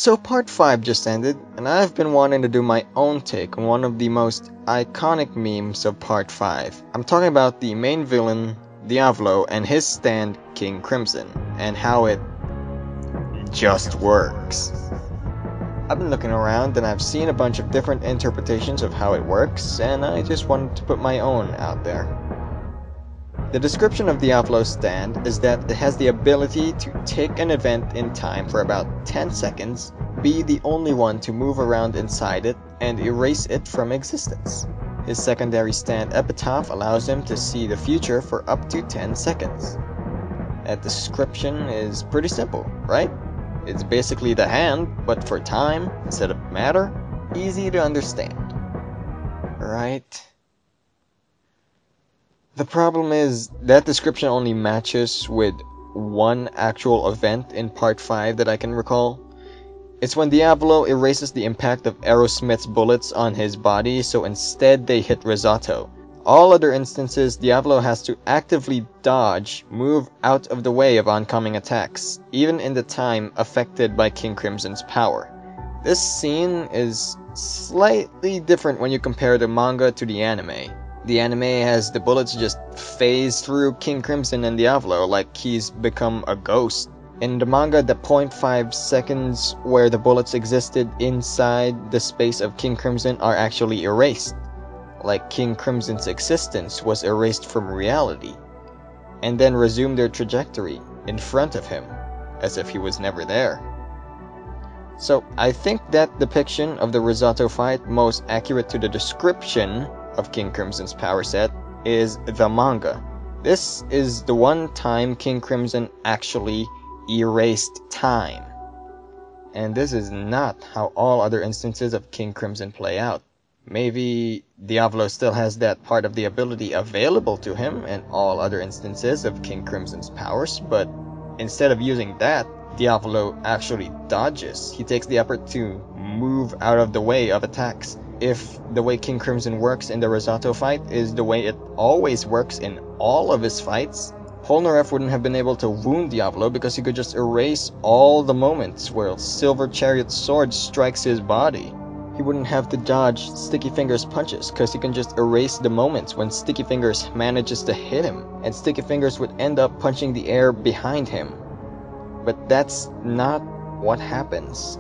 So part 5 just ended, and I've been wanting to do my own take on one of the most iconic memes of part 5. I'm talking about the main villain, Diavolo, and his stand, King Crimson, and how it just works. I've been looking around and I've seen a bunch of different interpretations of how it works, and I just wanted to put my own out there. The description of Diavolo's stand is that it has the ability to take an event in time for about 10 seconds, be the only one to move around inside it, and erase it from existence. His secondary stand epitaph allows him to see the future for up to 10 seconds. That description is pretty simple, right? It's basically the hand, but for time instead of matter. Easy to understand, right? The problem is, that description only matches with one actual event in part 5 that I can recall. It's when Diavolo erases the impact of Aerosmith's bullets on his body, so instead they hit Risotto. All other instances, Diavolo has to actively dodge, move out of the way of oncoming attacks, even in the time affected by King Crimson's power. This scene is slightly different when you compare the manga to the anime. The anime has the bullets just phase through King Crimson and Diavolo like he's become a ghost. In the manga, the 0.5 seconds where the bullets existed inside the space of King Crimson are actually erased. Like King Crimson's existence was erased from reality, and then resumed their trajectory in front of him, as if he was never there. So I think that depiction of the Risotto fight, most accurate to the description of King Crimson's power set, is the manga. This is the one time King Crimson actually erased time. And this is not how all other instances of King Crimson play out. Maybe Diavolo still has that part of the ability available to him in all other instances of King Crimson's powers, but instead of using that, Diavolo actually dodges. He takes the effort to move out of the way of attacks. If the way King Crimson works in the Risotto fight is the way it always works in all of his fights, Polnareff wouldn't have been able to wound Diavolo because he could just erase all the moments where Silver Chariot's sword strikes his body. He wouldn't have to dodge Sticky Fingers' punches because he can just erase the moments when Sticky Fingers manages to hit him, and Sticky Fingers would end up punching the air behind him. But that's not what happens.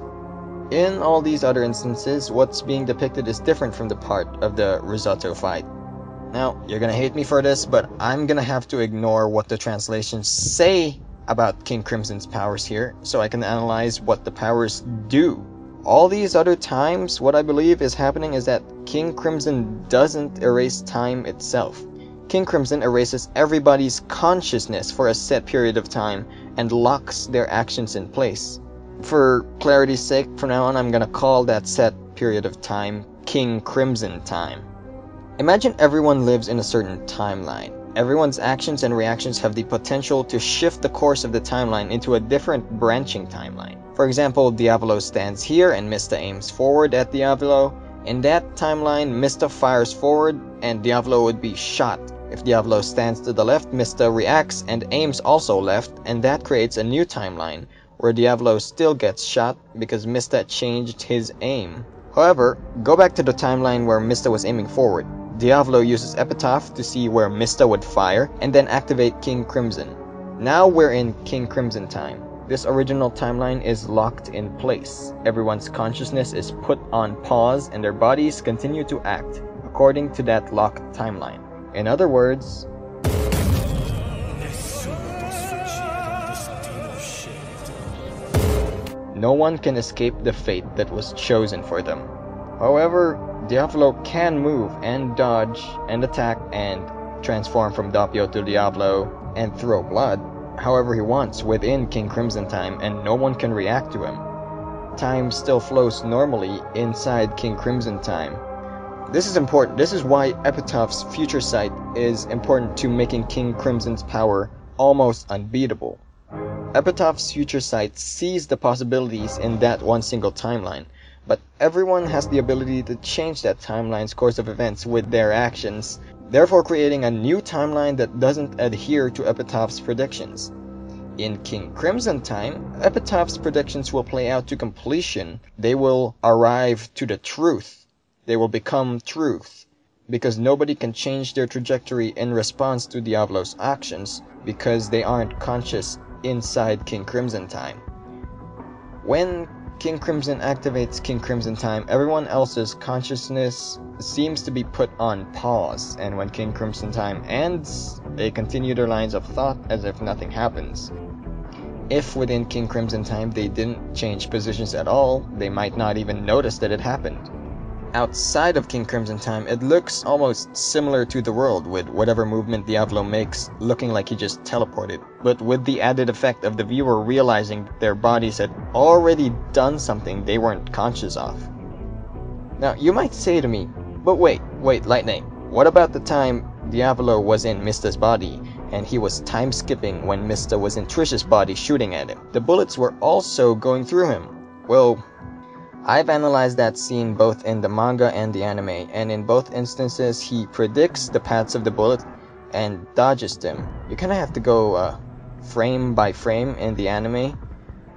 In all these other instances, what's being depicted is different from the part of the Risotto fight. Now, you're gonna hate me for this, but I'm gonna have to ignore what the translations say about King Crimson's powers here, so I can analyze what the powers do. All these other times, what I believe is happening is that King Crimson doesn't erase time itself. King Crimson erases everybody's consciousness for a set period of time and locks their actions in place. For clarity's sake, from now on I'm gonna call that set period of time King Crimson time. Imagine everyone lives in a certain timeline. Everyone's actions and reactions have the potential to shift the course of the timeline into a different branching timeline. For example, Diavolo stands here and Mista aims forward at Diavolo. In that timeline, Mista fires forward and Diavolo would be shot. If Diavolo stands to the left, Mista reacts and aims also left, and that creates a new timeline where Diavolo still gets shot because Mista changed his aim. However, go back to the timeline where Mista was aiming forward. Diavolo uses Epitaph to see where Mista would fire, and then activate King Crimson. Now we're in King Crimson time. This original timeline is locked in place. Everyone's consciousness is put on pause, and their bodies continue to act according to that locked timeline. In other words, no one can escape the fate that was chosen for them. However, Diavolo can move and dodge and attack and transform from Doppio to Diavolo and throw blood however he wants within King Crimson time, and no one can react to him. Time still flows normally inside King Crimson time. This is important. This is why Epitaph's future sight is important to making King Crimson's power almost unbeatable. Epitaph's future sight sees the possibilities in that one single timeline, but everyone has the ability to change that timeline's course of events with their actions, therefore creating a new timeline that doesn't adhere to Epitaph's predictions. in King Crimson time, Epitaph's predictions will play out to completion. They will arrive to the truth. They will become truth. Because nobody can change their trajectory in response to Diablo's actions, because they aren't conscious inside King Crimson time. When King Crimson activates King Crimson time, everyone else's consciousness seems to be put on pause, and when King Crimson time ends, they continue their lines of thought as if nothing happens. If within King Crimson time they didn't change positions at all, they might not even notice that it happened. Outside of King Crimson time, it looks almost similar to the world, with whatever movement Diablo makes looking like he just teleported, but with the added effect of the viewer realizing their bodies had already done something they weren't conscious of. Now, you might say to me, but wait, Lightning, what about the time Diablo was in Mista's body, and he was time-skipping when Mista was in Trish's body shooting at him? The bullets were also going through him. Well, I've analyzed that scene both in the manga and the anime, and in both instances he predicts the paths of the bullet and dodges them. You kinda have to go frame by frame in the anime,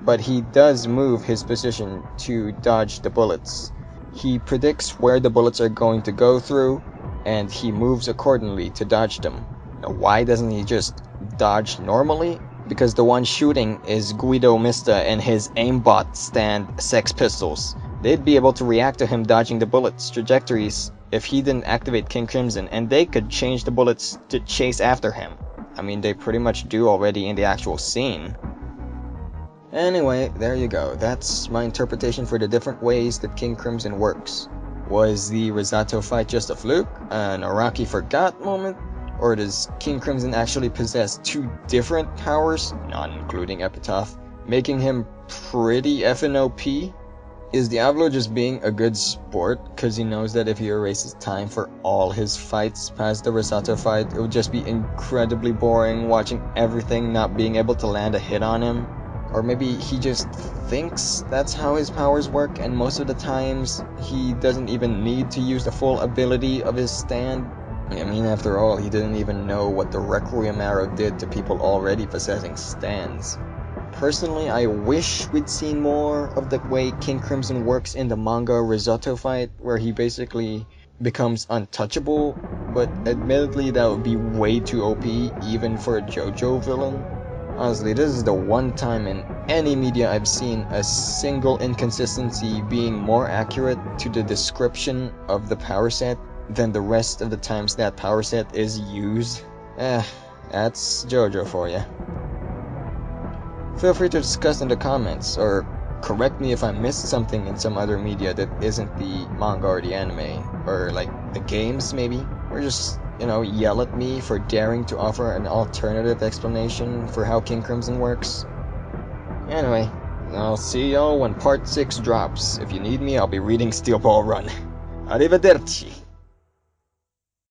but he does move his position to dodge the bullets. He predicts where the bullets are going to go through, and he moves accordingly to dodge them. Now, why doesn't he just dodge normally? Because the one shooting is Guido Mista and his aimbot stand Sex Pistols. They'd be able to react to him dodging the bullets' trajectories if he didn't activate King Crimson, and they could change the bullets to chase after him. I mean, they pretty much do already in the actual scene. Anyway, there you go. That's my interpretation for the different ways that King Crimson works. Was the Risato fight just a fluke? An Araki forgot moment? Or does King Crimson actually possess two different powers, not including Epitaph, making him pretty effing OP? Is Diablo just being a good sport because he knows that if he erases time for all his fights past the Risato fight, it would just be incredibly boring watching everything not being able to land a hit on him? Or maybe he just thinks that's how his powers work, and most of the times he doesn't even need to use the full ability of his stand? I mean, after all, he didn't even know what the Requiem arrow did to people already possessing stands. Personally, I wish we'd seen more of the way King Crimson works in the manga Risotto fight, where he basically becomes untouchable, but admittedly that would be way too OP even for a JoJo villain. Honestly, this is the one time in any media I've seen a single inconsistency being more accurate to the description of the power set than the rest of the times that power set is used. That's JoJo for you. Feel free to discuss in the comments, or correct me if I missed something in some other media that isn't the manga or the anime, or like the games maybe, or just, yell at me for daring to offer an alternative explanation for how King Crimson works. Anyway, I'll see y'all when part 6 drops. If you need me, I'll be reading Steel Ball Run. Arrivederci!